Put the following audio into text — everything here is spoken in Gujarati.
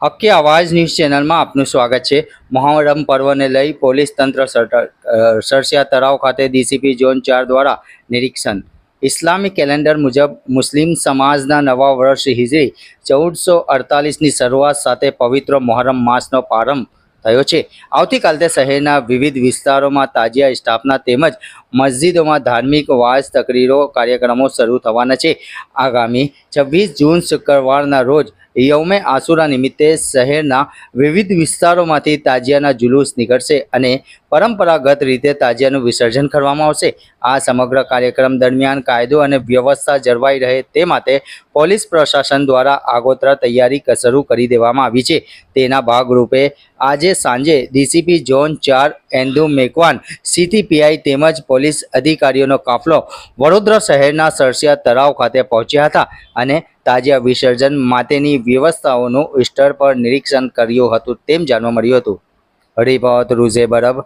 હક્કી આવાજ ન્યૂઝ ચેનલમાં આપનું સ્વાગત છે। મોહરમ પર્વને લઈ પોલીસ તંત્ર સરસિયા તળાવ ખાતે ડીસીપી ઝોન 4 દ્વારા નિરીક્ષણ। ઇસ્લામિક કેલેન્ડર મુજબ મુસ્લિમ સમાજના નવા વર્ષ હિજરી 1448ની શરૂઆત સાથે પવિત્ર મોહરમ માસનો પ્રારંભ થયો છે। આવતીકાલથી શહેરના વિવિધ વિસ્તારોમાં તાજિયા સ્થાપના તેમજ મસ્જિદોમાં ધાર્મિક વાઝ તકરીરો કાર્યક્રમો શરૂ થવાના છે। આગામી 26 જૂન શુક્રવારના રોજ યૌમે આસુરા નિમિત્તે શહેરના વિવિધ વિસ્તારોમાંથી તાજિયાના જુલુસ નીકળશે અને પરંપરાગત રીતે તાજિયાનું વિસર્જન કરવામાં આવશે। આ સમગ્ર કાર્યક્રમ દરમિયાન કાયદો અને વ્યવસ્થા જળવાઈ રહે તે માટે પોલીસ પ્રશાસન દ્વારા આગોતરા તૈયારી શરૂ કરી દેવામાં આવી છે। તેના ભાગરૂપે આજે સાંજે ડીસીપી ઝોન 4 એન્ડુ મેકવાન સીટીપીઆઈ તેમજ પોલીસ અધિકારીઓનો કાફલો વડોદરા શહેરના સરસિયા તળાવ ખાતે પહોંચ્યા હતા અને તાજિયા વિસર્જન માટેની વ્યવસ્થાઓનું સ્થળ પર નિરીક્ષણ કર્યું હતું તેમ જાણવા મળ્યું હતું। રિપોર્ટ રૂઝે બરબ।